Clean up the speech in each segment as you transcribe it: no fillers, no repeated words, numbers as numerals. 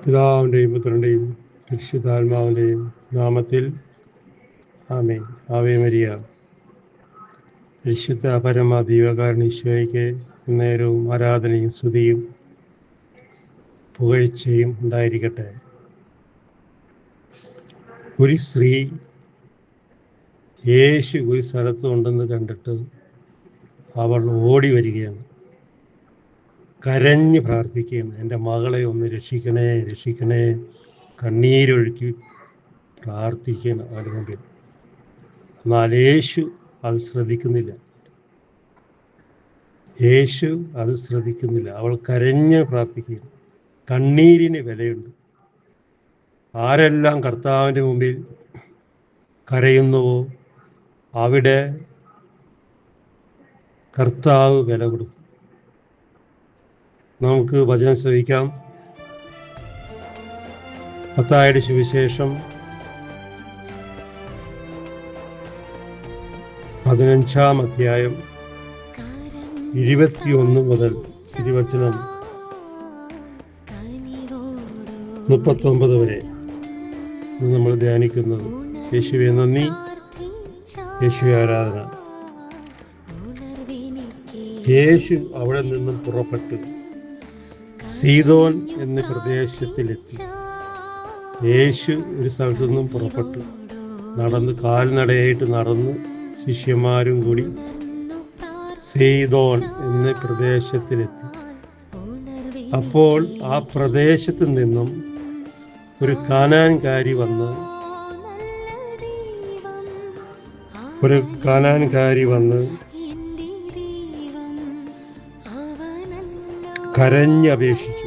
പിതാവിൻ്റെയും പുത്രൻ്റെയും പരിശുദ്ധാത്മാവിൻ്റെയും നാമത്തിൽ ആമേൻ. Ave Maria. പരിശുദ്ധ പരമ ദൈവകാരുണ്യീശോയ്ക്ക് നേരവും ആരാധനയും സ്തുതിയും പുകഴ്ചയും ഉണ്ടായിരിക്കട്ടെ. ഒരു സ്ത്രീ യേശു ഒരു സ്ഥലത്ത് ഉണ്ടെന്ന് കണ്ടിട്ട് അവൾ ഓടി വരികയാണ്, കരഞ്ഞ് പ്രാർത്ഥിക്കുകയാണ്, എൻ്റെ മകളെ ഒന്ന് രക്ഷിക്കണേ രക്ഷിക്കണേ, കണ്ണീരൊഴുക്കി പ്രാർത്ഥിക്കുകയാണ് അവൻ്റെ മുമ്പിൽ. എന്നാൽ യേശു അത് ശ്രദ്ധിക്കുന്നില്ല. അവൾ കരഞ്ഞ് പ്രാർത്ഥിക്കുകയാണ്. കണ്ണീരിന് വിലയുണ്ട്. ആരെല്ലാം കർത്താവിൻ്റെ മുമ്പിൽ കരയുന്നുവോ അവിടെ കർത്താവ് വില കൊടുക്കും. നമുക്ക് വചനം ശ്രവിക്കാം. മത്തായിയുടെ സുവിശേഷം 15-ാം അധ്യായം 21 മുതൽ തിരുവചനം 39 വരെ നമ്മൾ ധ്യാനിക്കുന്നത്. യേശുവേ നന്ദി, യേശുവേ ആരാധന. യേശു അവിടെ നിന്നും പുറപ്പെട്ടു സീദോൻ എന്ന പ്രദേശത്തിലെത്തി. യേശു ഒരു സ്ഥലത്തു നിന്നും പുറപ്പെട്ടു കാൽനടയായിട്ട് നടന്ന് ശിഷ്യന്മാരും കൂടി സീദോൻ എന്ന പ്രദേശത്തിലെത്തി. അപ്പോൾ ആ പ്രദേശത്ത് നിന്നും ഒരു കാനാൻകാരി വന്ന് കരഞ്ഞപേക്ഷിച്ചു.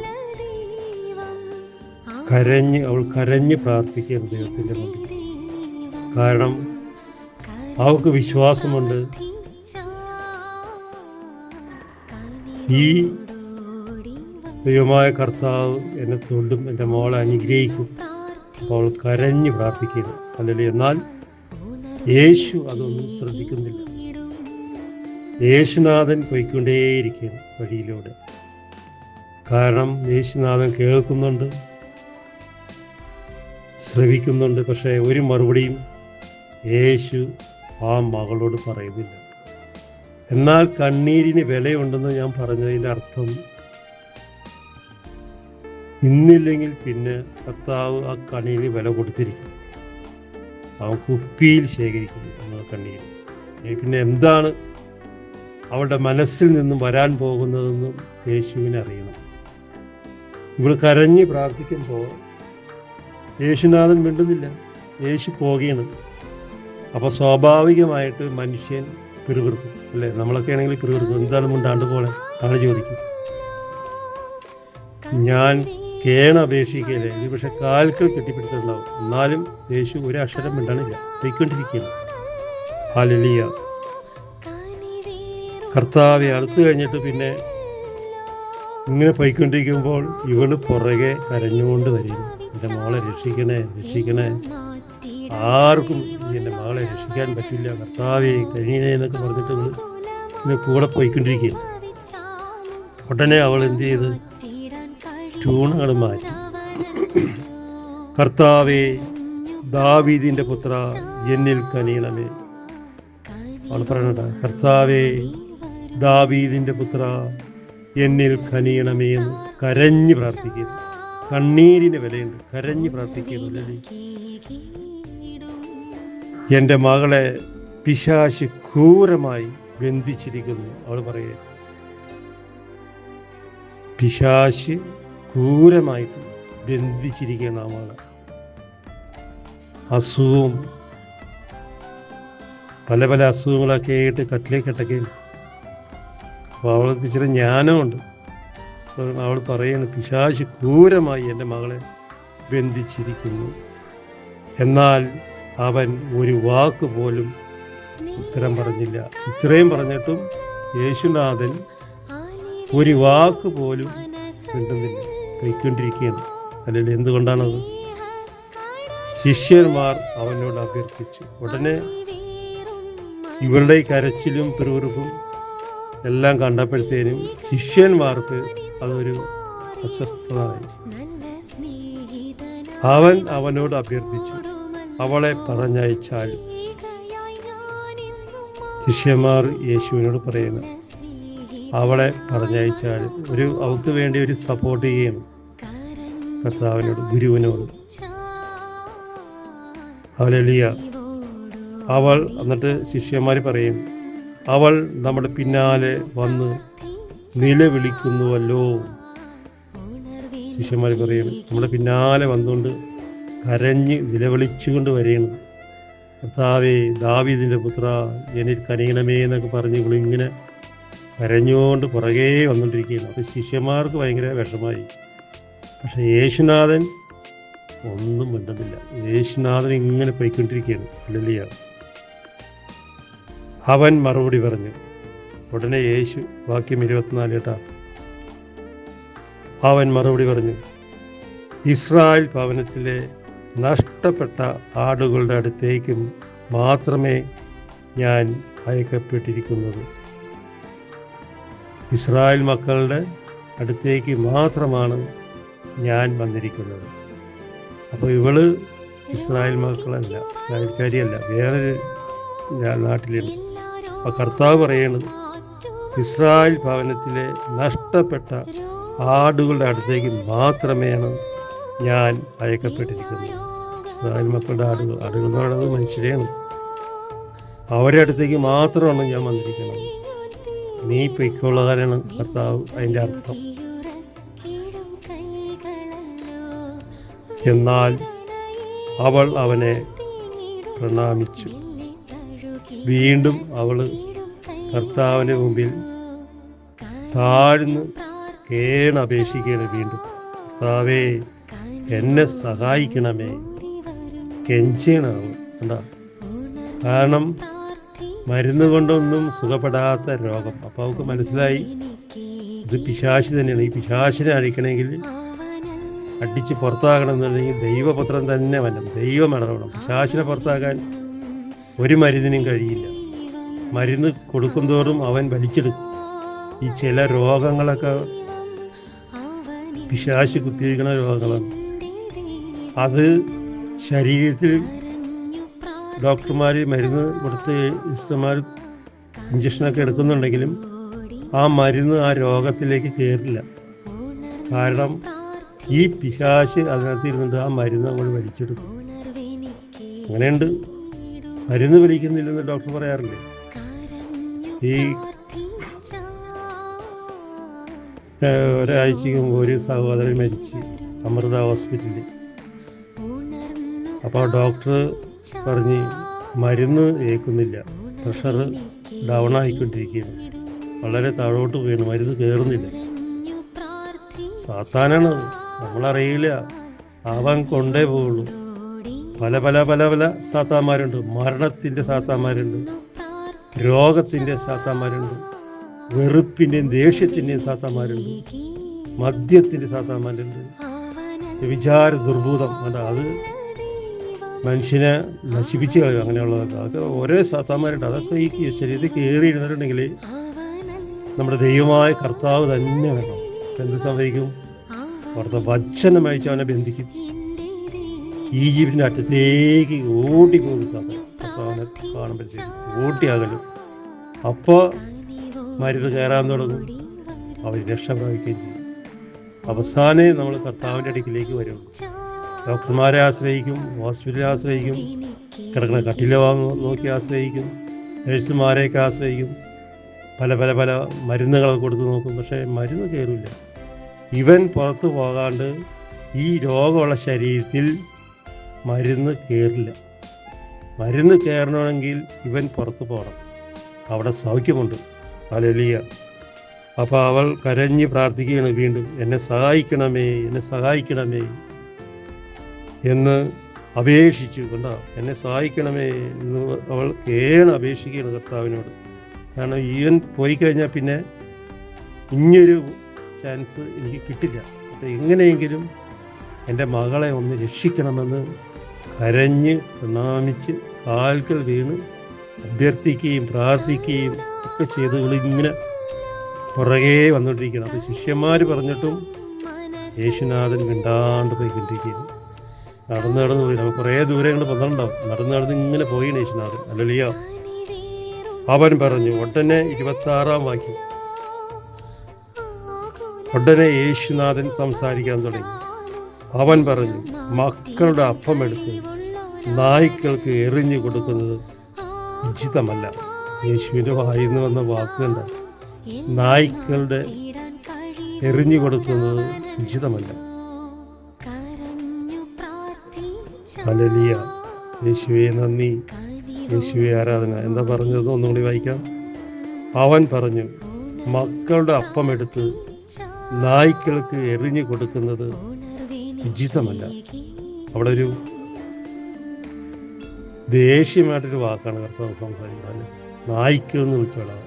അവൾ കരഞ്ഞ് പ്രാർത്ഥിക്കുകയാണ് ദൈവത്തിൻ്റെ മുമ്പിൽ. കാരണം അവൾക്ക് വിശ്വാസമുണ്ട്, ഈ ദൈവമായ കർത്താവ് എന്നെ തൊടും, എൻ്റെ മോളെ അനുഗ്രഹിക്കും. അപ്പോൾ അവൾ കരഞ്ഞ് പ്രാർത്ഥിക്കുകയാണ്. അല്ലെങ്കിൽ എന്നാൽ യേശു അതൊന്നും ശ്രദ്ധിക്കുന്നില്ല. യേശുനാഥൻ പോയിക്കൊണ്ടേയിരിക്കുകയാണ് വഴിയിലൂടെ. കാരണം യേശുനാഥൻ കേൾക്കുന്നുണ്ട്, ശ്രവിക്കുന്നുണ്ട്. പക്ഷേ ഒരു മറുപടിയും യേശു ആ മകളോട് പറയുന്നില്ല. എന്നാൽ കണ്ണീരിന് വിലയുണ്ടെന്ന് ഞാൻ പറഞ്ഞതിൻ്റെ അർത്ഥം, ഇന്നില്ലെങ്കിൽ പിന്നെ കർത്താവ് ആ കണ്ണീരിന് വില കൊടുത്തിരിക്കും. അവൻ കുപ്പിയിൽ ശേഖരിക്കുന്നു കണ്ണീര്. പിന്നെ എന്താണ് അവളുടെ മനസ്സിൽ നിന്നും വരാൻ പോകുന്നതെന്നും യേശുവിനെ അറിയണം. ഇവൾ കരഞ്ഞ് പ്രാർത്ഥിക്കുമ്പോൾ യേശുനാഥൻ മിണ്ടുന്നില്ല. യേശു പോകുകയാണ്. അപ്പോൾ സ്വാഭാവികമായിട്ട് മനുഷ്യൻ പിറുപിറുക്കും, അല്ലേ? നമ്മളൊക്കെ ആണെങ്കിൽ പിറുപിറുക്കും. എന്താണ് മുണ്ടാണ്ട് പോലെ ആള് ചോദിക്കും. ഞാൻ അപേക്ഷിക്കല്ലേ, ഇത് പക്ഷെ കാൽക്കൽ കെട്ടിപ്പിടിച്ചിട്ടുണ്ടാവും. എന്നാലും യേശു ഒരു അക്ഷരം മിണ്ടണില്ല, പോയിക്കൊണ്ടിരിക്കുകയാണ്. ഹല്ലേലൂയ. കർത്താവെ അടുത്ത് കഴിഞ്ഞിട്ട് പിന്നെ ഇങ്ങനെ പോയിക്കൊണ്ടിരിക്കുമ്പോൾ ഇവള് പുറകെ കരഞ്ഞുകൊണ്ട് വരും, എൻ്റെ മോളെ രക്ഷിക്കണേ രക്ഷിക്കണേ. ആർക്കും എൻ്റെ മകളെ രക്ഷിക്കാൻ പറ്റില്ല, കർത്താവെ കഴിയണേ എന്നൊക്കെ പറഞ്ഞിട്ട് ഇവള് പിന്നെ കൂടെ പോയിക്കൊണ്ടിരിക്കുകയാണ്. ഉടനെ അവൾ എന്ത് ചെയ്ത് ട്യൂണുകൾ മാറ്റി. കർത്താവെ ദാവീദിൻ്റെ പുത്ര എന്നിൽ കനിയണമേ. അവൾ പറയണ, കർത്താവെ ദാവീദിൻ്റെ പുത്ര എന്നിൽ കനിയണമേ എന്ന് കരഞ്ഞ് പ്രാർത്ഥിക്കുന്നു. കണ്ണീരിന് വിലയുണ്ട്, കരഞ്ഞ് പ്രാർത്ഥിക്കുന്നു. എൻ്റെ മകളെ പിശാച് ക്രൂരമായി ബന്ധിച്ചിരിക്കുന്നു. അവൾ പറയുക, പിശാച് ക്രൂരമായിട്ട് ബന്ധിച്ചിരിക്കുകയാണ് ആ മകളെ. അസുഖവും പല പല അസുഖങ്ങളൊക്കെ ആയിട്ട് കട്ടിലേക്കിട്ടൊക്കെയാണ്. അപ്പോൾ അവൾക്ക് ഇച്ചിരി ജ്ഞാനമുണ്ട്. അവൾ പറയുന്നു, പിശാച് ക്രൂരമായി എൻ്റെ മകളെ ബന്ധിച്ചിരിക്കുന്നു. എന്നാൽ അവൻ ഒരു വാക്ക് പോലും ഉത്തരം പറഞ്ഞില്ല. ഇത്രയും പറഞ്ഞിട്ടും യേശുനാഥൻ ഒരു വാക്ക് പോലും മിണ്ടുന്നില്ല, പോയിക്കൊണ്ടിരിക്കുകയാണ്. അല്ലെങ്കിൽ എന്തുകൊണ്ടാണത്? ശിഷ്യന്മാർ അവനോട് അഭ്യർത്ഥിച്ചു. ഉടനെ ഇവരുടെ കരച്ചിലും പിറുപിറുപ്പും എല്ലാം കണ്ടപ്പോഴത്തേനും ശിഷ്യന്മാർക്ക് അതൊരു അസ്വസ്ഥതയായി. അവൻ അവനോട് അഭ്യർത്ഥിച്ചു, അവളെ പറഞ്ഞയച്ചാൽ. ശിഷ്യന്മാർ യേശുവിനോട് പറയുന്നു, അവളെ പറഞ്ഞയച്ചാൽ. അവൾക്ക് വേണ്ടി ഒരു സപ്പോർട്ട് ചെയ്യണം കർത്താവിനോട്, ഗുരുവിനോട്. ഹല്ലേലൂയ. അവൾ എന്നിട്ട് ശിഷ്യന്മാർ പറയും, അവൾ നമ്മുടെ പിന്നാലെ വന്ന് നിലവിളിക്കുന്നുവല്ലോ. ശിഷ്യന്മാർ പറയും, നമ്മുടെ പിന്നാലെ വന്നുകൊണ്ട് കരഞ്ഞ് നിലവിളിച്ചുകൊണ്ട് വരികയാണ്. കർത്താവേ, ദാവീദിൻ്റെ പുത്ര, എനിക്ക് കനിയണമേ എന്നൊക്കെ പറഞ്ഞ് ഇവളിങ്ങനെ കരഞ്ഞുകൊണ്ട് പുറകേ വന്നുകൊണ്ടിരിക്കുകയാണ്. അപ്പോൾ ശിഷ്യന്മാർക്ക് ഭയങ്കര വിഷമായി. പക്ഷേ യേശുനാഥൻ ഒന്നും മിണ്ടുന്നില്ല. യേശുനാഥൻ ഇങ്ങനെ പോയിക്കൊണ്ടിരിക്കുകയാണ്. ഹല്ലേലൂയ. അവൻ മറുപടി പറഞ്ഞു. ഉടനെ യേശു, വാക്യം 24 കേട്ടാ. അവൻ മറുപടി പറഞ്ഞു, ഇസ്രായേൽ ഭവനത്തിലെ നഷ്ടപ്പെട്ട ആടുകളുടെ അടുത്തേക്കും മാത്രമേ ഞാൻ അയക്കപ്പെട്ടിരിക്കുന്നത്. ഇസ്രായേൽ മക്കളുടെ അടുത്തേക്ക് മാത്രമാണ് ഞാൻ വന്നിരിക്കുന്നത്. അപ്പോൾ ഇവള് ഇസ്രായേൽ മക്കളല്ല, ഇസ്രായേൽക്കാരിയല്ല, വേറൊരു നാട്ടിലാണ്. അപ്പോൾ കർത്താവ് പറയുന്നത്, ഇസ്രായേൽ ഭവനത്തിലെ നഷ്ടപ്പെട്ട ആടുകളുടെ അടുത്തേക്ക് മാത്രമേയാണ് ഞാൻ അയക്കപ്പെട്ടിരിക്കുന്നത്. ഇസ്രായേൽ മക്കളുടെ ആടുകൾ എന്ന് പറയുന്നത് മനുഷ്യരെയാണ്. അവരുടെ അടുത്തേക്ക് മാത്രമാണ് ഞാൻ വന്നിരിക്കുന്നത്. നീ പൊയ്ക്കൊള്ളാനാണ് കർത്താവ് അതിൻ്റെ അർത്ഥം. എന്നാൽ അവൾ അവനെ പ്രണാമിച്ചു. വീണ്ടും അവൾ കർത്താവിൻ്റെ മുമ്പിൽ താഴ്ന്ന് കേണപേക്ഷിക്കുകയാണ്. വീണ്ടും, കർത്താവേ, എന്നെ സഹായിക്കണമേ, കെഞ്ചണമാവും. കണ്ടാ, കാരണം മരുന്ന് കൊണ്ടൊന്നും സുഖപ്പെടാത്ത രോഗം. അപ്പോൾ അവൾക്ക് മനസ്സിലായി ഇത് പിശാച് തന്നെയാണ്. ഈ പിശാചിനെ അഴിക്കണമെങ്കിൽ, അടിച്ച് പുറത്താകണമെന്നുണ്ടെങ്കിൽ ദൈവപുത്രൻ തന്നെ വരണം, ദൈവം ഇടപെടണം. പിശാചിനെ പുറത്താക്കാൻ ഒരു മരുന്നിനും കഴിയില്ല. മരുന്ന് കൊടുക്കും തോറും അവൻ വലിച്ചെടുക്കും. ഈ ചില രോഗങ്ങളൊക്കെ പിശാച് കുത്തിയിരിക്കുന്ന രോഗങ്ങളാണ്. അത് ശരീരത്തിൽ ഡോക്ടർമാർ മരുന്ന് കൊടുത്ത് സിസ്റ്റർമാർ ഇഞ്ചക്ഷനൊക്കെ എടുക്കുന്നുണ്ടെങ്കിലും ആ മരുന്ന് ആ രോഗത്തിലേക്ക് കയറില്ല. കാരണം ഈ പിശാച് അതിനകത്ത് ഇരുന്നിട്ട് ആ മരുന്ന് അങ്ങോട്ട് വലിച്ചെടുക്കും. അങ്ങനെയുണ്ട്. മരുന്ന് വലിക്കുന്നില്ലെന്ന് ഡോക്ടർ പറയാറില്ലേ? ഈ ഒരാഴ്ചയ്ക്ക് മുമ്പ് ഒരു സഹോദരൻ മരിച്ച് അമൃത ഹോസ്പിറ്റലിൽ. അപ്പോൾ ഡോക്ടർ പറഞ്ഞ് മരുന്ന് ഏൽക്കുന്നില്ല, പ്രഷർ ഡൗൺ ആയിക്കൊണ്ടിരിക്കുകയാണ്, വളരെ താഴോട്ട് വീണ്, മരുന്ന് കയറുന്നില്ല. സാത്താനാണത്, നമ്മളറിയില്ല. അവൻ കൊണ്ടേ പോവുള്ളൂ. പല പല പല പല സാത്താന്മാരുണ്ട്. മരണത്തിൻ്റെ സാത്താന്മാരുണ്ട്, രോഗത്തിൻ്റെ സാത്താന്മാരുണ്ട്, വെറുപ്പിൻ്റെയും ദേഷ്യത്തിൻ്റെയും സാത്താന്മാരുണ്ട്, മദ്യത്തിൻ്റെ സാത്താന്മാരുണ്ട്, വിചാര ദുർഭൂതം. അത് മനുഷ്യനെ നശിപ്പിച്ച് കളയും. അങ്ങനെയുള്ളതൊക്കെ അതൊക്കെ ഓരോ സാത്താന്മാരുണ്ട്. അതൊക്കെ ഈ ശരീരത്തിൽ കയറിയിരുന്നിട്ടുണ്ടെങ്കിൽ നമ്മുടെ ദൈവമായ കർത്താവ് തന്നെ വേണം. എന്ത് സംഭവിക്കും? അവിടുത്തെ വചനം അയച്ച് അവനെ ബന്ധിക്കും. ഈജിപ്തിൻ്റെ അറ്റത്തേക്ക് ഓടിപ്പോകും കർത്താവിനെ കാണുമ്പോഴത്തേക്ക്, ഓട്ടിയാകലും. അപ്പോൾ മരുന്ന് കയറാൻ തുടങ്ങും, അവർ രക്ഷ പ്രാപിക്കുകയും ചെയ്യും. അവസാനം നമ്മൾ കർത്താവിൻ്റെ അടുക്കിലേക്ക് വരും. ഡോക്ടർമാരെ ആശ്രയിക്കും, ഹോസ്പിറ്റലിൽ ആശ്രയിക്കും, കിടക്കുന്ന കട്ടില നോക്കി ആശ്രയിക്കും, നഴ്സുമാരെയൊക്കെ ആശ്രയിക്കും, പല പല പല മരുന്നുകളൊക്കെ കൊടുത്ത് നോക്കും. പക്ഷേ മരുന്ന് കയറില്ല. ഇവൻ പുറത്ത് പോകാണ്ട് ഈ രോഗമുള്ള ശരീരത്തിൽ മരുന്ന് കയറില്ല. മരുന്ന് കയറണമെങ്കിൽ ഇവൻ പുറത്ത് പോകണം, അവിടെ സൗഖ്യമുണ്ട്. ഹല്ലേലൂയ. അപ്പോൾ അവൾ കരഞ്ഞ് പ്രാർത്ഥിക്കുകയാണ് വീണ്ടും, എന്നെ സഹായിക്കണമേ, എന്നെ സഹായിക്കണമേ എന്ന് അപേക്ഷിച്ചു. കണ്ടോ, എന്നെ സഹായിക്കണമേ എന്ന് അവൾ അപേക്ഷിക്കുകയാണ് കർത്താവിനോട്. കാരണം ഇവൻ പോയി കഴിഞ്ഞാൽ പിന്നെ ഇനിയൊരു ചാൻസ് എനിക്ക് കിട്ടില്ല. അപ്പോൾ എങ്ങനെയെങ്കിലും എൻ്റെ മകളെ ഒന്ന് രക്ഷിക്കണമെന്ന് കരഞ്ഞ് പ്രണാമിച്ച് കാൽക്കൽ വീണ് അഭ്യർത്ഥിക്കുകയും പ്രാർത്ഥിക്കുകയും ഒക്കെ ചെയ്ത് ഇങ്ങനെ പുറകെ വന്നുകൊണ്ടിരിക്കുകയാണ്. അപ്പോൾ ശിഷ്യന്മാർ പറഞ്ഞിട്ടും യേശുനാഥൻ മിണ്ടാണ്ട് പോയിക്കൊണ്ടിരിക്കുകയാണ്. നടന്ന് പോയി. നമുക്ക് കുറേ ദൂരം കൊണ്ട് പന്ത്രണ്ടാവും. നടന്ന് ഇങ്ങനെ പോയി യേശുനാഥൻ. ഹല്ലേലൂയ. അവൻ പറഞ്ഞു, ഉടനെ 26-ാം വാക്യം, ഉടനെ യേശുനാഥൻ സംസാരിക്കാൻ തുടങ്ങി. അവൻ പറഞ്ഞു, മക്കളുടെ അപ്പം എടുത്ത് നായ്ക്കൾക്ക് എറിഞ്ഞു കൊടുക്കുന്നത് ഉചിതമല്ല. യേശുവിൻ്റെ വായിൽ നിന്ന് വന്ന വാക്കുണ്ട്, നായ്ക്കളുടെ എറിഞ്ഞു കൊടുക്കുന്നത് ഉചിതമല്ല. ഹല്ലേലൂയ. യേശുവേ നന്ദി, യേശുവേ ആരാധന. എന്താ പറഞ്ഞത് ഒന്നുകൂടി വായിക്കാം. അവൻ പറഞ്ഞു, മക്കളുടെ അപ്പം എടുത്ത് നായ്ക്കൾക്ക് എറിഞ്ഞു കൊടുക്കുന്നത് ഉചിതമല്ല. അവിടെ ഒരു ദേഷ്യമായിട്ടൊരു വാക്കാണ് കർത്താവ് സംസാരിക്കുന്നത്. നായ്ക്കൾ എന്ന് വിളിച്ചോളാം.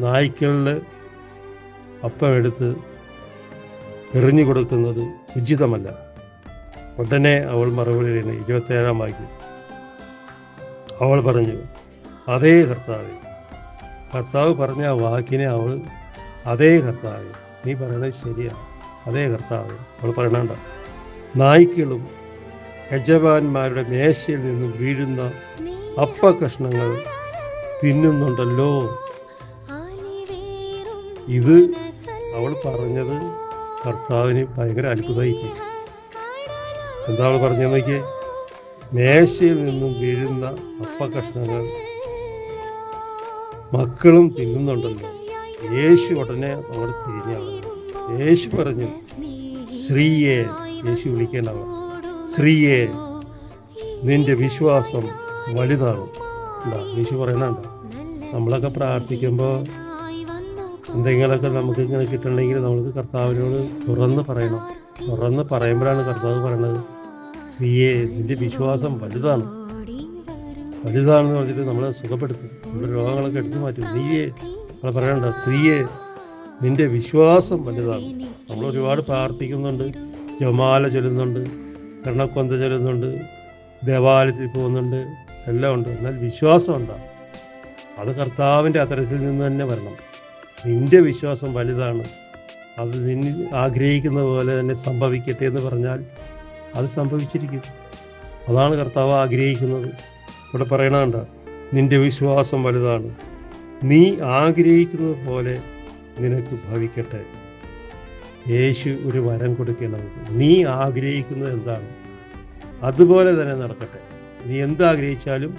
നായ്ക്കളുടെ അപ്പം എടുത്ത് എറിഞ്ഞു കൊടുക്കുന്നത് ഉചിതമല്ല. ഉടനെ അവൾ മറുപടി പറയുന്നു. 27-ാം വാക്യം, അവൾ പറഞ്ഞു, അതേ കർത്താവേ. കർത്താവ് പറഞ്ഞ ആ വാക്കിനെ അവൾ, അതേ കർത്താവേ, നീ പറയണത് ശരിയാണ്, അതേ കർത്താവേ. അവൾ പറയണണ്ട, നായ്ക്കളും യജമാന്മാരുടെ മേശയിൽ നിന്നും വീഴുന്ന അപ്പകഷ്ണങ്ങൾ തിന്നുന്നുണ്ടല്ലോ. ഇത് അവൾ പറഞ്ഞത് കർത്താവിന് ഭയങ്കര അത്ഭുതമായി. എന്താ അവൾ പറഞ്ഞത് നോക്കിയേ, മേശയിൽ നിന്നും വീഴുന്ന അപ്പകഷ്ണങ്ങൾ മക്കളും തിന്നുന്നുണ്ടല്ലോ. യേശു ഉടനെ അവിടെ തിരിഞ്ഞാണ്. യേശു പറഞ്ഞു, സ്ത്രീയെ, യേശു വിളിക്കേണ്ടവ, സ്ത്രീയെ, നിന്റെ വിശ്വാസം വലുതാണ്. യേശു പറയുന്നുണ്ട്, നമ്മളൊക്കെ പ്രാർത്ഥിക്കുമ്പോൾ എന്തെങ്കിലുമൊക്കെ നമുക്ക് ഇങ്ങനെ കിട്ടണമെങ്കിൽ നമുക്ക് കർത്താവിനോട് തുറന്ന് പറയണം. തുറന്ന് പറയുമ്പോഴാണ് കർത്താവ് പറയണത്, സ്ത്രീയെ, നിന്റെ വിശ്വാസം വലുതാണെന്ന് പറഞ്ഞിട്ട് നമ്മളെ സുഖപ്പെടുത്തും, നമ്മുടെ രോഗങ്ങളൊക്കെ എടുത്തു മാറ്റും. നീയെ നമ്മളെ പറയണ്ട, സ്ത്രീയെ, നിന്റെ വിശ്വാസം വലുതാണ്. നമ്മൾ ഒരുപാട് പ്രാർത്ഥിക്കുന്നുണ്ട്, ജമാല ചൊല്ലുന്നുണ്ട്, കർണക്കൊന്ത ചൊല്ലുന്നുണ്ട്, ദേവാലയത്തിൽ പോകുന്നുണ്ട്, എല്ലാം ഉണ്ട്. എന്നാൽ വിശ്വാസം ഉണ്ടാകും. അത് കർത്താവിൻ്റെ അത്തരത്തിൽ നിന്ന് തന്നെ വരണം. നിന്റെ വിശ്വാസം വലുതാണ്, അത് നിന്നെ ആഗ്രഹിക്കുന്ന പോലെ തന്നെ സംഭവിക്കട്ടെ എന്ന് പറഞ്ഞാൽ അത് സംഭവിച്ചിരിക്കും. അതാണ് കർത്താവ് ആഗ്രഹിക്കുന്നത്. ഇവിടെ പറയണണ്ട, നിന്റെ വിശ്വാസം വലുതാണ്, നീ ആഗ്രഹിക്കുന്നത് പോലെ നിനക്ക് ഭവിക്കട്ടെ. യേശു ഒരു വരം കൊടുക്കേണ്ടത്, നീ ആഗ്രഹിക്കുന്നത് എന്താണ് അതുപോലെ തന്നെ നടക്കട്ടെ. നീ എന്താഗ്രഹിച്ചാലും,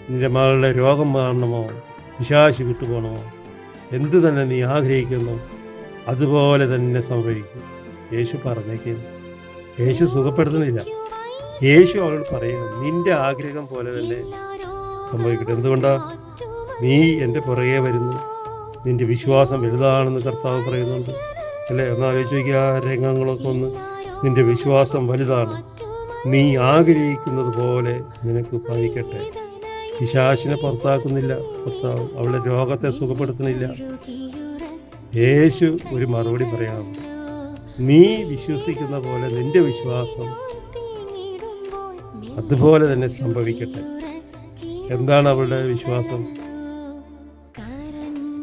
നിന്റെ മകളുടെ രോഗം മാറണമോ, പിശാച് വിട്ടുപോകണമോ, എന്ത് തന്നെ നീ ആഗ്രഹിക്കുന്നു അതുപോലെ തന്നെ സംഭവിക്കും. യേശു പറഞ്ഞേക്കുന്നു. യേശു സുഖപ്പെടുത്തുന്നില്ല. യേശു അവളോട് പറയുന്നു, നിന്റെ ആഗ്രഹം പോലെ തന്നെ സംഭവിക്കട്ടെ. എന്തുകൊണ്ടാ? നീ എൻ്റെ പുറകെ വരുന്നു, നിന്റെ വിശ്വാസം വലുതാണെന്ന് കർത്താവ് പറയുന്നുണ്ട് അല്ലേ? ഒന്ന് ആലോചിച്ച് നോക്കിയ ആ രംഗങ്ങളൊക്കെ ഒന്ന്. നിന്റെ വിശ്വാസം വലുതാണ്, നീ ആഗ്രഹിക്കുന്നത് പോലെ നിനക്ക് ഭവിക്കട്ടെ. പിശാചിനെ പുറത്താക്കുന്നില്ല കർത്താവ്, അവളുടെ രോഗത്തെ സുഖപ്പെടുത്തുന്നില്ല. യേശു ഒരു മറുപടി പറയാം, നീ വിശ്വസിക്കുന്ന പോലെ നിന്റെ വിശ്വാസം അതുപോലെ തന്നെ സംഭവിക്കട്ടെ. എന്താണ് അവളുടെ വിശ്വാസം?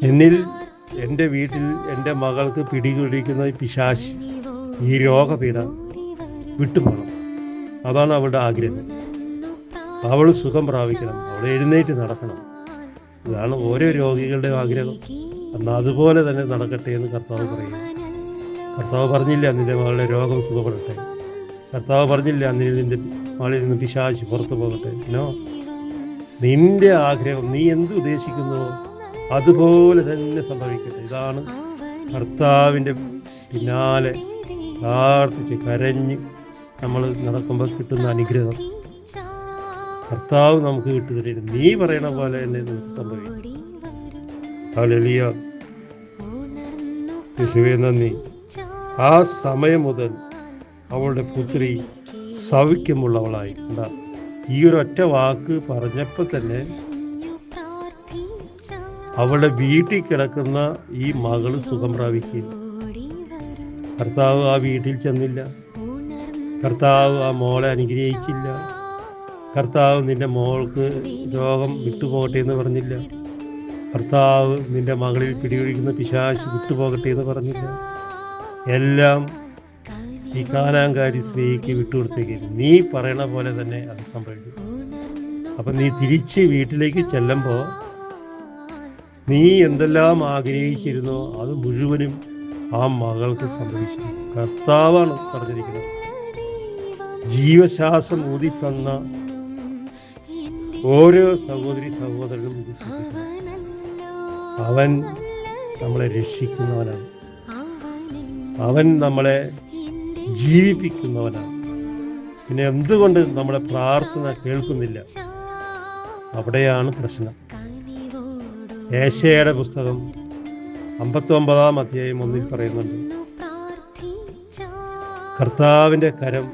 എന്നിൽ, എൻ്റെ വീട്ടിൽ എൻ്റെ മകൾക്ക് പിടികൂടിക്കുന്ന പിശാച്, ഈ രോഗപീഠ വിട്ടുപോകണം. അതാണ് അവളുടെ ആഗ്രഹം. അവൾ സുഖം പ്രാപിക്കണം, അവൾ എഴുന്നേറ്റ് നടക്കണം. ഇതാണ് ഓരോ രോഗികളുടെ ആഗ്രഹം. എന്നാൽ അതുപോലെ തന്നെ നടക്കട്ടെ എന്ന് കർത്താവ് പറയും. കർത്താവ് പറഞ്ഞില്ല നിന്റെ മകളുടെ രോഗം സുഖപ്പെടട്ടെ. കർത്താവ് പറഞ്ഞില്ല നിന്റെ മകളിൽ നിന്ന് പിശാച് പുറത്തു പോകട്ടെ. നോ, നിന്റെ ആഗ്രഹം, നീ എന്ത് ഉദ്ദേശിക്കുന്നുവോ അതുപോലെ തന്നെ സംഭവിക്കട്ടെ. ഇതാണ് കർത്താവിൻ്റെ പിന്നാലെ പ്രാർത്ഥിച്ച് കരഞ്ഞ് നമ്മൾ നടക്കുമ്പോൾ കിട്ടുന്ന അനുഗ്രഹം. കർത്താവ് നമുക്ക് കിട്ടുതരും. നീ പറയണ പോലെ തന്നെ നമുക്ക് സംഭവിക്കും. ഹല്ലേലൂയ. യേശുവേ നന്ദി. ആ സമയം മുതൽ അവളുടെ പുത്രി സൗഖ്യമുള്ളവളായി. എന്താ ഈ ഒരു ഒറ്റ വാക്ക് പറഞ്ഞപ്പോൾ തന്നെ അവളുടെ വീട്ടിൽ കിടക്കുന്ന ഈ മകള് സുഖം പ്രാപിക്കുക. കർത്താവ് ആ വീട്ടിൽ ചെന്നില്ല. കർത്താവ് ആ മോളെ അനുഗ്രഹിച്ചില്ല. കർത്താവ് നിന്റെ മോൾക്ക് രോഗം വിട്ടുപോകട്ടെ എന്ന് പറഞ്ഞില്ല. കർത്താവ് നിന്റെ മകളിൽ പിടിപിടിക്കുന്ന പിശാച് വിട്ടുപോകട്ടെ എന്ന് പറഞ്ഞില്ല. എല്ലാം ഈ കാനാൻകാരി സ്ത്രീക്ക് വിട്ടുകൊടുത്തേക്ക്. നീ പറയണ പോലെ തന്നെ അത് സംഭവിക്കും. അപ്പം നീ തിരിച്ച് വീട്ടിലേക്ക് ചെല്ലുമ്പോൾ നീ എന്തെല്ലാം ആഗ്രഹിച്ചിരുന്നോ അത് മുഴുവനും ആ മകൾക്ക് സംഭവിച്ചു. കർത്താവാണ് പറഞ്ഞിരിക്കുന്നത്. ജീവശ്വാസം ഊതിത്തന്ന ഓരോ സഹോദരി സഹോദരനും ഇത് ശ്രദ്ധിക്കണം. അവൻ നമ്മളെ രക്ഷിക്കുന്നവനാണ്. അവൻ നമ്മളെ ജീവിപ്പിക്കുന്നവനാണ്. പിന്നെ എന്തുകൊണ്ട് നമ്മുടെ പ്രാർത്ഥന കേൾക്കുന്നില്ല? അവിടെയാണ് പ്രശ്നം. ഏശയ്യായുടെ പുസ്തകം 59-ാം അധ്യായം 1 പറയുന്നുണ്ട്, കർത്താവിൻ്റെ കരം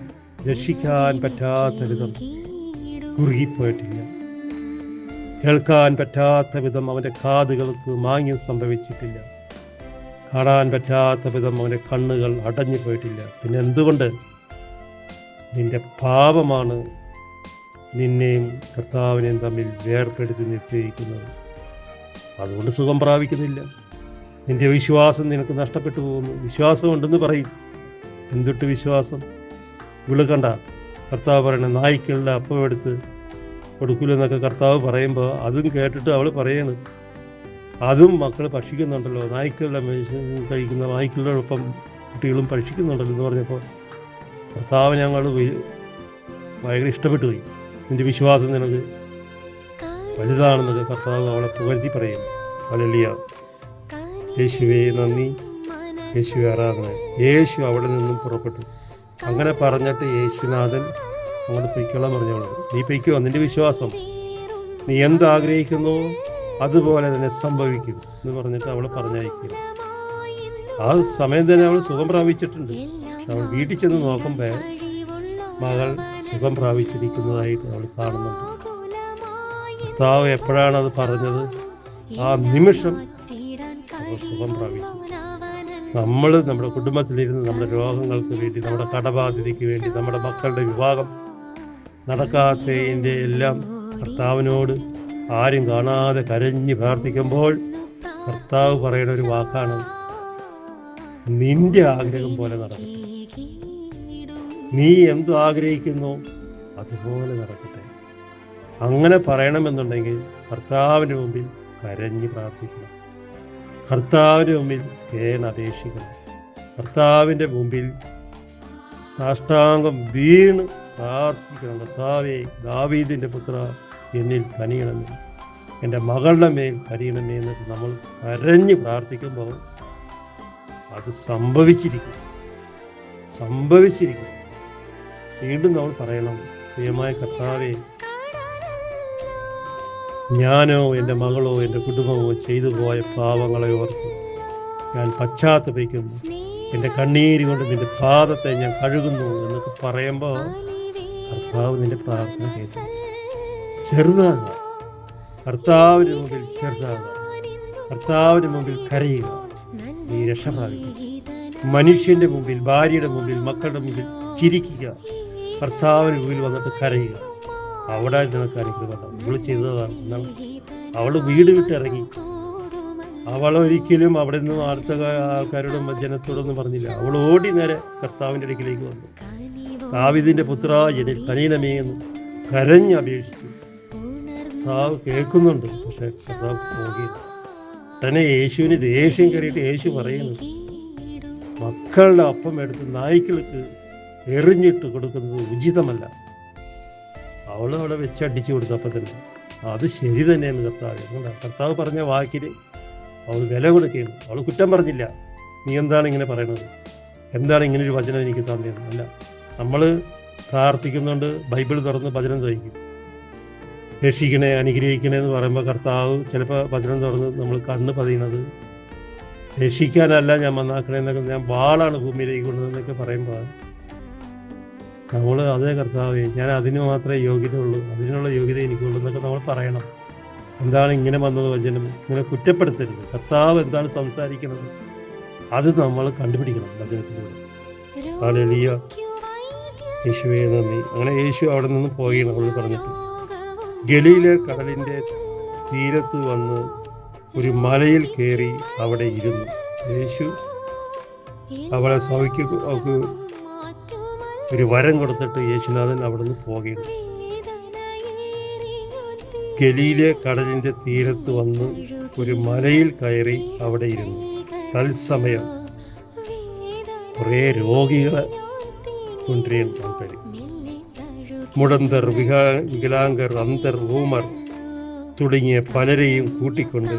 രക്ഷിക്കാൻ പറ്റാത്ത വിധം കുറുകിപ്പോയിട്ടില്ല, കേൾക്കാൻ പറ്റാത്ത വിധം അവൻ്റെ കാതുകൾക്ക് മാന്യം സംഭവിച്ചിട്ടില്ല, കാണാൻ പറ്റാത്ത വിധം അവൻ്റെ കണ്ണുകൾ അടഞ്ഞു പോയിട്ടില്ല. പിന്നെ എന്തുകൊണ്ട്? നിന്റെ പാപമാണ് നിന്നെയും കർത്താവിനെയും തമ്മിൽ വേർപെടുത്തി നിർത്തിയിരിക്കുന്നത്. അതുകൊണ്ട് സുഖം പ്രാപിക്കുന്നില്ല. നിന്റെ വിശ്വാസം നിനക്ക് നഷ്ടപ്പെട്ടു പോകുന്നു. വിശ്വാസം ഉണ്ടെന്ന് പറയും. എന്തൊട്ട് വിശ്വാസം? വിളുകണ്ട. കർത്താവ് പറയണ നായ്ക്കളുടെ അപ്പം എടുത്ത് കൊടുക്കില്ലെന്നൊക്കെ കർത്താവ് പറയുമ്പോൾ അതും കേട്ടിട്ട് അവൾ പറയാണ്, അതും മക്കൾ ഭക്ഷിക്കുന്നുണ്ടല്ലോ, നായ്ക്കളുടെ കഴിക്കുന്ന നായ്ക്കളുടെ ഒപ്പം കുട്ടികളും ഭക്ഷിക്കുന്നുണ്ടല്ലോ എന്ന് പറഞ്ഞപ്പോൾ കർത്താവ് ഞങ്ങൾ ഭയങ്കര ഇഷ്ടപ്പെട്ടു പോയി. നിന്റെ വിശ്വാസം നിനക്ക് വലുതാണെന്നൊക്കെ കർത്താവ് അവളെ പുകഴ്ത്തി പറയും. ഹല്ലേലൂയ. യേശുവേ നന്ദി, യേശുവേ ആരാധന. യേശു അവിടെ നിന്നും പുറപ്പെട്ടു. അങ്ങനെ പറഞ്ഞിട്ട് യേശുനാഥൻ അങ്ങോട്ട് പൊയ്ക്കോളാൻ പറഞ്ഞോളൂ. നീ പൊയ്ക്കോ, നിന്റെ വിശ്വാസം, നീ എന്താഗ്രഹിക്കുന്നു അതുപോലെ തന്നെ സംഭവിക്കും എന്ന് പറഞ്ഞിട്ട് അവളെ പറഞ്ഞയക്കും. ആ സമയം തന്നെ അവൾ സുഖം പ്രാപിച്ചിട്ടുണ്ട്. പക്ഷെ അവൾ വീട്ടിൽ ചെന്ന് നോക്കുമ്പോൾ മകൾ സുഖം പ്രാപിച്ചിരിക്കുന്നതായിട്ട് അവൾ കാണുന്നുണ്ട്. കർത്താവ് എപ്പോഴാണ് അത് പറഞ്ഞത്? ആ നിമിഷം അവൾ സുഖം പ്രാപിച്ചു. നമ്മൾ നമ്മുടെ കുടുംബത്തിലിരുന്ന് നമ്മുടെ രോഗങ്ങൾക്ക് വേണ്ടി, നമ്മുടെ കടബാധ്യതയ്ക്ക് വേണ്ടി, നമ്മുടെ മക്കളുടെ വിവാഹം നടക്കാത്തതിൻ്റെ എല്ലാം കർത്താവിനോട് ആരും കാണാതെ കരഞ്ഞ് പ്രാർത്ഥിക്കുമ്പോൾ കർത്താവ് പറയുന്ന ഒരു വാക്കാണ്, നിന്റെ ആഗ്രഹം പോലെ നടക്കട്ടെ. നീ എന്തു ആഗ്രഹിക്കുന്നു അതുപോലെ നടക്കട്ടെ. അങ്ങനെ പറയണമെന്നുണ്ടെങ്കിൽ കർത്താവിൻ്റെ മുമ്പിൽ കരഞ്ഞ് പ്രാർത്ഥിക്കണം. കർത്താവിൻ്റെ മുമ്പിൽ അപേക്ഷിക്കണം. കർത്താവിൻ്റെ മുമ്പിൽ സാഷ്ടാംഗം വീണ് പ്രാർത്ഥിക്കണം. കർത്താവേ, ദാവീദിൻ്റെ പുത്ര എന്നിൽ കനിയണമേ, എൻ്റെ മകളുടെ മേൽ കനിയണമേ എന്നൊക്കെ നമ്മൾ കരഞ്ഞ് പ്രാർത്ഥിക്കുമ്പോൾ അത് സംഭവിച്ചിരിക്കും. വീണ്ടും നമ്മൾ പറയണം, പ്രിയമായ കർത്താവേ, ഞാനോ എൻ്റെ മകളോ എൻ്റെ കുടുംബമോ ചെയ്തു പോയ പാവങ്ങളെ ഓർത്ത് ഞാൻ പശ്ചാത്തപിക്കുന്നു. എൻ്റെ കണ്ണീര് കൊണ്ട് നിൻ്റെ പാദത്തെ ഞാൻ കഴുകുന്നു എന്നൊക്കെ പറയുമ്പോൾ കർത്താവ് നിൻ്റെ പ്രാർത്ഥന കേൾക്കും. ചെറുതാകുക, കർത്താവിന് മുമ്പിൽ ചെറുതാകുക, കർത്താവിന് മുമ്പിൽ കരയുക, നീ രക്ഷ പ്രാപിക്കും. മനുഷ്യൻ്റെ മുമ്പിൽ, ഭാര്യയുടെ മുമ്പിൽ, മക്കളുടെ മുമ്പിൽ ചിരിക്കുക, കർത്താവിന് മുമ്പിൽ വന്നിട്ട് കരയുക. അവിടെ നിനക്ക് അനുഗ്രഹം. അവൾ ചെയ്തതാണ്. എന്താണ്? അവൾ വീട് വിട്ടിറങ്ങി. അവളൊരിക്കലും അവിടെ നിന്ന് അടുത്ത ആൾക്കാരോടും ജനത്തോടൊന്നും പറഞ്ഞില്ല. അവൾ ഓടി നേരെ കർത്താവിൻ്റെ അടുക്കിലേക്ക് വന്നു. ദാവീദിന്റെ പുത്ര എന്നിൽ കനിയണമേ എന്ന് കരഞ്ഞപേക്ഷിച്ചു. കർത്താവ് കേൾക്കുന്നുണ്ട്. പക്ഷെ കർത്താവ് പോകിയില്ല. ഉടനെ യേശുവിന് ദേഷ്യം കയറിയിട്ട് യേശു പറയുന്നു, മക്കളുടെ അപ്പം എടുത്ത് നായ്ക്കൾക്ക് എറിഞ്ഞിട്ട് കൊടുക്കുന്നത് ഉചിതമല്ല. അവളവിടെ വെച്ചടിച്ചു കൊടുത്തപ്പം തന്നെ അത് ശരി തന്നെയാണ് കർത്താവ്. കർത്താവ് പറഞ്ഞ വാക്കിന് അവൾ വില കൊടുക്കുകയാണ്. അവൾ കുറ്റം പറഞ്ഞില്ല. നീ എന്താണ് ഇങ്ങനെ പറയണത്? എന്താണ് ഇങ്ങനൊരു വചനം എനിക്ക് തന്നത്? അല്ല, നമ്മൾ പ്രാർത്ഥിക്കുന്നുണ്ട്, ബൈബിൾ തുറന്ന് വചനം ചോദിക്കും, രക്ഷിക്കണേ, അനുഗ്രഹിക്കണേ എന്ന് പറയുമ്പോൾ കർത്താവ് ചിലപ്പോൾ വചനം തുറന്ന് നമ്മൾ കണ്ണ് പതിയണത് രക്ഷിക്കാനല്ല, ഞാൻ നന്നാക്കണേ എന്നൊക്കെ, ഞാൻ വാളാണ് ഭൂമിയിലേക്ക് കൊണ്ടുവന്നൊക്കെ പറയുമ്പോൾ നമ്മൾ അതേ കർത്താവേ, ഞാൻ അതിന് മാത്രമേ യോഗ്യത ഉള്ളൂ, അതിനുള്ള യോഗ്യത എനിക്കുള്ളൂ എന്നൊക്കെ നമ്മൾ പറയണം. എന്താണ് ഇങ്ങനെ വന്നത് വചനം? ഇങ്ങനെ കുറ്റപ്പെടുത്തരുത്. കർത്താവ് എന്താണ് സംസാരിക്കുന്നത് അത് നമ്മൾ കണ്ടുപിടിക്കണം വചനത്തിലൂടെ. ഹല്ലേലൂയ. യേശുവേ നന്ദി. അങ്ങനെ യേശു അവിടെ നിന്ന് പോവുകയാണ്. അവൾ പറഞ്ഞിട്ട് ഗലീല കടലിൻ്റെ തീരത്ത് വന്ന് ഒരു മലയിൽ കയറി അവിടെ ഇരുന്നു. യേശു അവളെ ഒരു വരം കൊടുത്തിട്ട് യേശുനാഥൻ അവിടുന്ന് പോകുകയാണ്. ഗലീലെ കടലിൻ്റെ തീരത്ത് വന്ന് ഒരു മലയിൽ കയറി അവിടെ ഇരുന്നു. തത്സമയം കുറേ രോഗികളെ കൊണ്ടുവരികയാണ് ആൾക്കാർ. മുടന്തർ, വികലാംഗർ, അന്ധർ, ഊമർ തുടങ്ങിയ പലരെയും കൂട്ടിക്കൊണ്ട്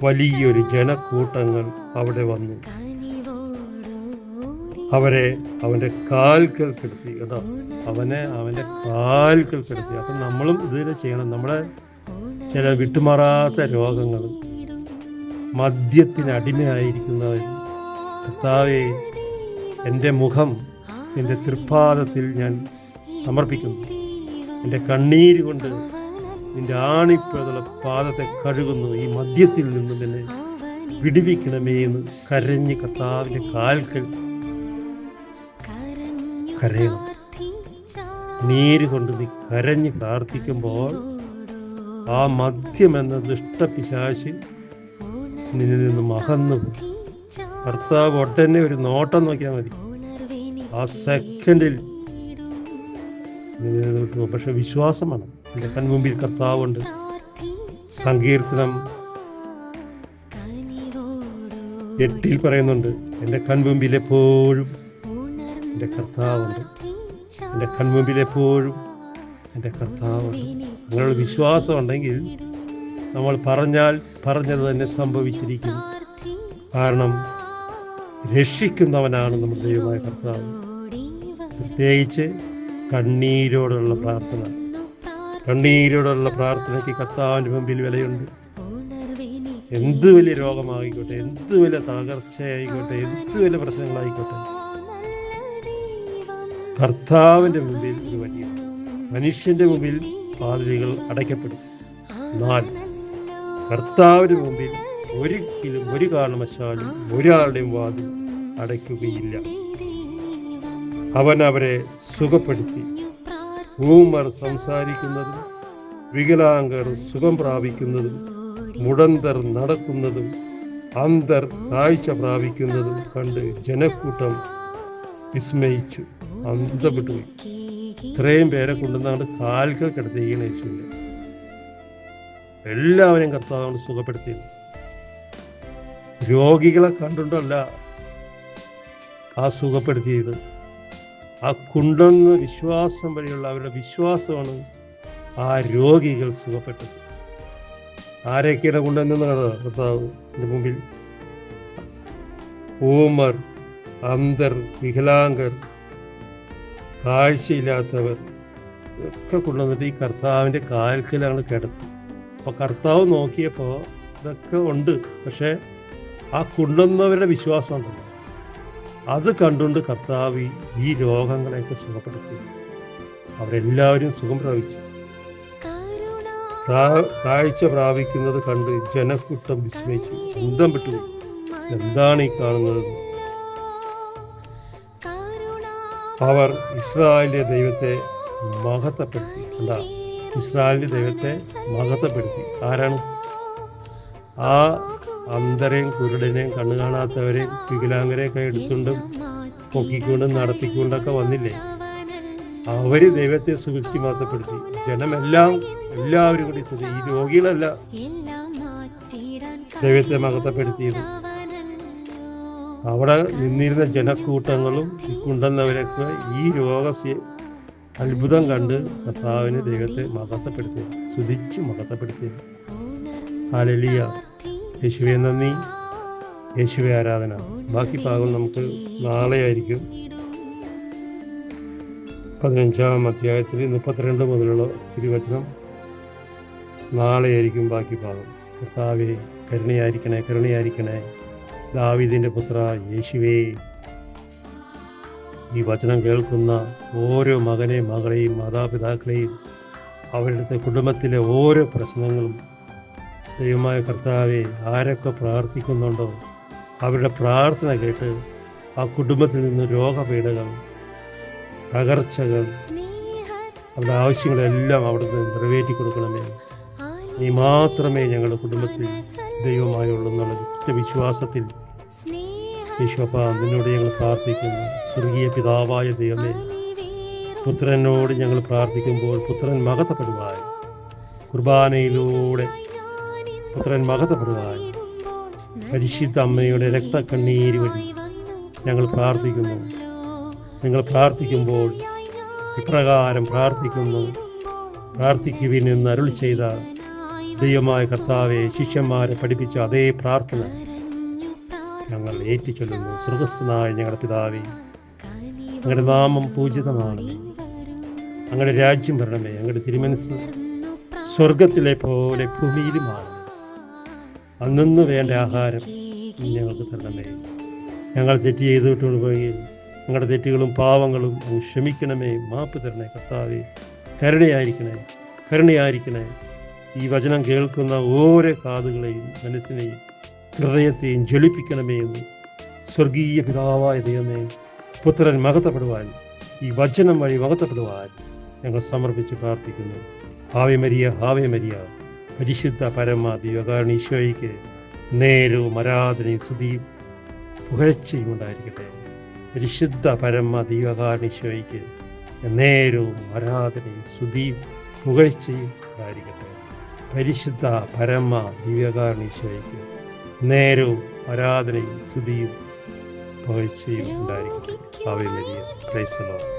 വലിയൊരു ജനക്കൂട്ടങ്ങൾ അവിടെ വന്നു. അവരെ അവൻ്റെ കാൽക്കൽ കിടത്തി. കേട്ടോ, അവൻ്റെ കാൽക്കൽ കിടത്തി. അപ്പം നമ്മളും ഇതിൽ ചെയ്യണം. നമ്മളെ ചില വിട്ടുമാറാത്ത രോഗങ്ങൾ, മദ്യത്തിന് അടിമയായിരിക്കുന്നവർ, കർത്താവേ, എൻ്റെ മുഖം എൻ്റെ തൃപ്പാദത്തിൽ ഞാൻ സമർപ്പിക്കുന്നു. എൻ്റെ കണ്ണീര് കൊണ്ട് നിൻ്റെ ആണിപ്പുള്ള പാദത്തെ കഴുകുന്നു. ഈ മദ്യത്തിൽ നിന്നും എന്നെ വിടുവിക്കണമേ എന്ന് കരഞ്ഞ് കർത്താവിൻ്റെ കാൽക്കൽ കരയണം. നീര് കൊണ്ട് നീ കരഞ്ഞ് പ്രാർത്ഥിക്കുമ്പോൾ ആ മദ്യം എന്ന ദുഷ്ടപിശാച് നിന്നിൽ നിന്നും അകന്നു പോകും. കർത്താവ് ഒട്ടന്നെ ഒരു നോട്ടം നോക്കിയാൽ മതി, ആ സെക്കൻഡിൽ നിന്നിൽ നിന്ന് പോകും. പക്ഷെ വിശ്വാസമാണ്. എൻ്റെ കൺമുമ്പിൽ കർത്താവുണ്ട്. സങ്കീർത്തനം 8 പറയുന്നുണ്ട്, എൻ്റെ കൺമുമ്പിൽ എപ്പോഴും എൻ്റെ കർത്താവുണ്ട്. എൻ്റെ കൺമുമ്പിൽ എപ്പോഴും എൻ്റെ കർത്താവുണ്ട്. അങ്ങനെയുള്ള വിശ്വാസം ഉണ്ടെങ്കിൽ നമ്മൾ പറഞ്ഞത് തന്നെ സംഭവിച്ചിരിക്കും. കാരണം രക്ഷിക്കുന്നവനാണ് നമ്മുടെ ദൈവമായ കർത്താവ്. പ്രത്യേകിച്ച് കണ്ണീരോടുള്ള പ്രാർത്ഥനയ്ക്ക് കർത്താവിൻ്റെ മുമ്പിൽ വിലയുണ്ട്. എന്ത് വലിയ രോഗമായിക്കോട്ടെ, എന്ത് വലിയ തകർച്ചയായിക്കോട്ടെ, എന്ത് വലിയ പ്രശ്നങ്ങളായിക്കോട്ടെ, കർത്താവിൻ്റെ മുമ്പിൽ ഒരു വലിയ, മനുഷ്യൻ്റെ മുമ്പിൽ വാതിലുകൾ അടയ്ക്കപ്പെടും. എന്നാൽ കർത്താവിൻ്റെ മുമ്പിൽ ഒരിക്കലും ഒരു കാരണവശാലും ഒരാളുടെയും വാതിൽ അടയ്ക്കുകയില്ല. അവൻ അവരെ സുഖപ്പെടുത്തി. ഊമർ സംസാരിക്കുന്നതും വികലാംഗർ സുഖം പ്രാപിക്കുന്നതും മുടന്തർ നടക്കുന്നതും അന്ധർ കാഴ്ച പ്രാപിക്കുന്നതും കണ്ട് ജനക്കൂട്ടം വിസ്മയിച്ചു, അന്ധപ്പെട്ടുപോയി. ഇത്രയും പേരെ കൊണ്ടുവന്നാണ്ട് കാൽക്കൽ കിടത്തിയിരിക്കുന്ന യേശുവിൻ്റെ. എല്ലാവരെയും കർത്താവാണ് സുഖപ്പെടുത്തിയത്. രോഗികളെ കണ്ടുകൊണ്ടല്ല ആ സുഖപ്പെടുത്തിയത്, ആ കുണ്ടെന്ന് വിശ്വാസം വരെയുള്ള അവരുടെ വിശ്വാസമാണ് ആ രോഗികൾ സുഖപ്പെട്ടത്. ആരൊക്കെയുടെ കൊണ്ടുവന്നത് കർത്താവ് എൻ്റെ മുമ്പിൽ? ഊമർ, അന്ധർ, വികലാംഗർ, കാഴ്ചയില്ലാത്തവർ ഒക്കെ കൊണ്ടുവന്നിട്ട് ഈ കർത്താവിൻ്റെ കാൽക്കലാണ് കിടത്തി. അപ്പോൾ കർത്താവ് നോക്കിയപ്പോൾ ഇതൊക്കെ ഉണ്ട്. പക്ഷേ ആ കൊണ്ടുവന്നവരുടെ വിശ്വാസം ഉണ്ടല്ലോ, അത് കണ്ടുകൊണ്ട് കർത്താവ് ഈ രോഗങ്ങളെയൊക്കെ സുഖപ്പെടുത്തി. അവരെല്ലാവരും സുഖം പ്രാപിച്ചു. കാഴ്ച പ്രാപിക്കുന്നത് കണ്ട് ജനക്കൂട്ടം വിസ്മയിച്ചു, അന്തം വിട്ടുപോയി. എന്താണ് ഈ കാണുന്നത്? അവർ ഇസ്രായേലിന്റെ ദൈവത്തെ മഹത്വപ്പെടുത്തി. എന്താ? ഇസ്രായേലിന്റെ ദൈവത്തെ മഹത്വപ്പെടുത്തി. ആരാണ്? ആ അന്ധരെയും കുരുടനെയും കണ്ണു കാണാത്തവരെയും വികലാംഗരെയൊക്കെ എടുത്തുകൊണ്ടും പൊക്കിക്കൊണ്ടും നടത്തിക്കൊണ്ടൊക്കെ വന്നില്ലേ? അവര് ദൈവത്തെ സുഖിച്ച് മഹത്വപ്പെടുത്തി. എല്ലാവരും കൂടി ഈ രോഗികളല്ല ദൈവത്തെ മഹത്വപ്പെടുത്തിയത്. അവിടെ നിന്നിരുന്ന ജനക്കൂട്ടങ്ങളും കൊണ്ടുവന്നവരൊക്കെ ഈ അത്ഭുതം കണ്ട് കർത്താവിന് ദൈവത്തെ മഹത്വപ്പെടുത്തി, സ്തുതിച്ച് മഹത്വപ്പെടുത്തി. ഹല്ലേലൂയ. യേശുവേ നന്ദി, യേശുവേ ആരാധന. ബാക്കി ഭാഗം നമുക്ക് നാളെ ആയിരിക്കും. 15-ാം അധ്യായത്തിൽ 32 മുതലുള്ള തിരുവചനം നാളെ ആയിരിക്കും ബാക്കി ഭാഗം. കർത്താവേ കരുണയായിരിക്കണേ. ദാവീദിന്റെ പുത്ര യേശുവേ, ഈ വചനം കേൾക്കുന്ന ഓരോ മകനെയും മകളെയും മാതാപിതാക്കളെയും അവരുടെ കുടുംബത്തിലെ ഓരോ പ്രശ്നങ്ങളും ദൈവമായ കർത്താവെ, ആരൊക്കെ പ്രാർത്ഥിക്കുന്നുണ്ടോ അവരുടെ പ്രാർത്ഥന കേട്ട് ആ കുടുംബത്തിൽ നിന്ന് രോഗപീഠകൾ, തകർച്ചകൾ, അവരുടെ ആവശ്യങ്ങളെല്ലാം അവിടുന്ന് നിറവേറ്റി കൊടുക്കണമേ. നീ മാത്രമേ ഞങ്ങളുടെ കുടുംബത്തിൽ ദൈവമായുള്ളൂ എന്നുള്ള വിശ്വാസത്തിൽ ഈശോപ്പ നിന്നോട് ഞങ്ങൾ പ്രാർത്ഥിക്കുന്നു. സ്വർഗീയ പിതാവായ ദൈവമേ, പുത്രനോട് ഞങ്ങൾ പ്രാർത്ഥിക്കുമ്പോൾ പുത്രൻ മഹത്വപ്പെടുവാൻ, കുർബാനയിലൂടെ പുത്രൻ മഹത്വപ്പെടുവാൻ പരിശുദ്ധ അമ്മയുടെ രക്തക്കണ്ണീര് വഴി ഞങ്ങൾ പ്രാർത്ഥിക്കുന്നു. നിങ്ങൾ പ്രാർത്ഥിക്കുമ്പോൾ ഇപ്രകാരം പ്രാർത്ഥിക്കുന്നു: പ്രാർത്ഥിക്കുവിൻ എന്ന് അരുൾ ചെയ്ത ദൈവമായ കർത്താവെ, ശിഷ്യന്മാരെ പഠിപ്പിച്ച അതേ പ്രാർത്ഥന ഞങ്ങൾ ഏറ്റുചൊല്ലുന്നു. സ്വർഗസ്ഥനായ ഞങ്ങളുടെ പിതാവേ, അങ്ങയുടെ നാമം പൂജിതമാണമേ, അങ്ങയുടെ രാജ്യം വരണമേ, അങ്ങയുടെ തിരുമനസ്സ് സ്വർഗത്തിലെ പോലെ ഭൂമിയിലുമാണ്. അന്നു വേണ്ട ആഹാരം ഞങ്ങൾക്ക് തരണമേ. ഞങ്ങൾ തെറ്റ് ചെയ്തിട്ട് പോയി ഞങ്ങളുടെ തെറ്റുകളും പാവങ്ങളും അങ്ങ് ക്ഷമിക്കണമേ, മാപ്പ് തരണേ കർത്താവേ. കരുണയായിരിക്കണേ. ഈ വചനം കേൾക്കുന്ന ഓരോ കാതുകളെയും മനസ്സിനെയും ഹൃദയത്തെയും ജ്വലിപ്പിക്കണമേ എന്ന് സ്വർഗീയ പിതാവായ ദൈവമേ, പുത്രൻ മഹത്വപ്പെടുവാൻ, ഈ വചനം വഴി മഹത്വപ്പെടുവാൻ ഞങ്ങൾ സമർപ്പിച്ച് പ്രാർത്ഥിക്കുന്നു. ഹാവേ മരിയ, ഹാവേ മരിയ, പരിശുദ്ധ പരമ ദിവ്യകാരുണ്യ ഈശോയ്ക്ക് നേരവും ആരാധനയും സ്തുതിയും പുകഴ്ചയും ഉണ്ടായിരിക്കട്ടെ. പരിശുദ്ധ പരമ ദിവ്യകാരുണ്യ ഈശോയ്ക്ക് നേരവും ആരാധനയും സ്തുതിയും പുകഴ്ചയും ഉണ്ടായിരിക്കട്ടെ. പരിശുദ്ധ പരമ ദിവ്യകാരുണ്യ ഈശോയ്ക്ക് നേരവും ആരാധനയും സ്തുതിയും പുകഴ്ചയും ഉണ്ടായിരിക്കട്ടെ. Ave Maria. Praise the Lord.